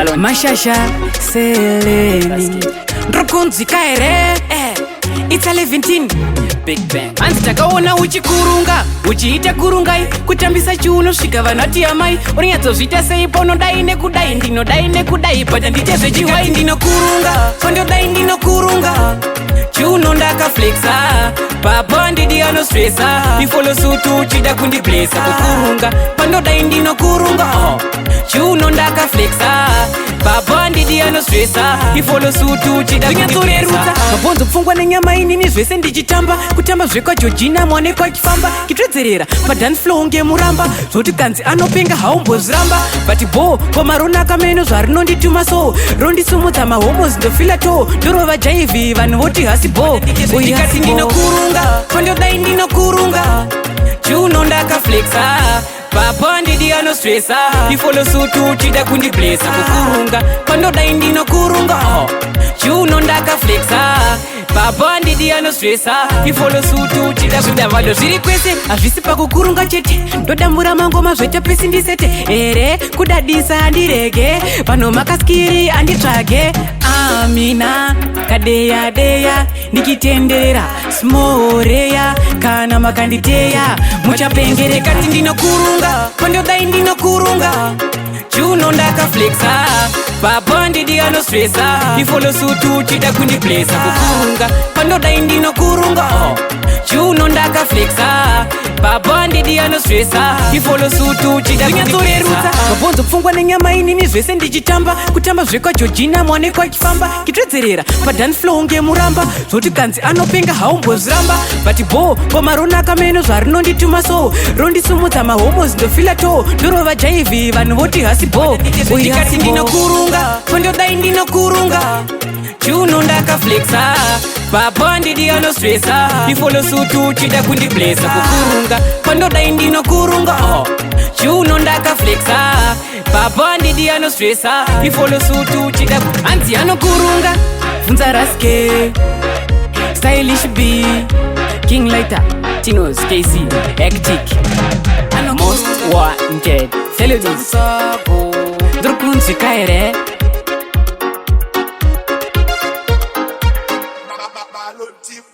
balon mashasha seleni ndokunzi kaere it's 11 big bang hanzi takaona uchikurunga uchiita kurungai kutambisa chiuno svika vanoti amai urinyatsozviita sei ponodai nekudai ndinodai nekudai but handite zvechiwai ndinokurunga kondodai ndinokurunga chiuno ndakaflexa baba handidi anostresa ifolo sutu uchida kundiblesa kukurunga pandodai ndinokurunga chiuno ndakaflexa baba handidi anostresa ifolo sutu uchida kundiblesa mabonzo pfungwa nenyama inini zvese ndichitamba kutamba zvekwageorgina mwanekwa achifamba kitwedzerera padance flow ngemuramba zvoti kanzi anopenga haumbozviramba but bo komaronaka meno zvarinondituma so rondisumudza mahomos ndofila to ndorova jaivhi vanhu voti hasi bo ndikati ndinokurunga kondodai ndinokurunga chiuno ndakaflexa baba handidi anostresa ifolo sutu uchida kundiblesa kukurunga pandodai ndinokurunga chiuno ndakaflexa baba handidi anostresa ifolo sutu uchida kundavado zviri kwese hazvisi pakukurunga chete ndodambura mangoma zvete pesi ndisete here kudadisa handirege vanhu makaskiri handitsvage amina kadeya deya ndikitenderera smoreya kana makanditeya muchapengerekati ndinokurunga kondodai ndinokurunga chiuno ndakaflexa baba handidi anostresa ifolo sutu uchida kundiblesa kukurunga pandodai ndinokurunga chiuno ndakaflexa baba handidi anostresa ifolo sutu uchida kundiblesa mabonzo pfungwa nenyama inini zvese ndichitamba kutamba zvekwageorgina mwanekwa achifamba kitwedzerera padance flow ngemuramba zvoti kanzi anopenga haumbozviramba but bo komaronaka meno zvarinondituma so rondisumudza mahomos ndofila to ndorova jaivhi vanhu voti hasi bo ndikati ndinokurunga kondodai ndinokurunga chiuno ndakaflexa baba handidi anostresa ifolo sutu uchida kundiblesa kukurunga pandodai ndinokurunga chiuno ndakaflexa baba handidi anostresa ifolo sutu uchida hanzi anokurunga bvunza raske stylish b king lighter tinos kc hectic most wanted felonies ndirikunzwi kaere Balon tip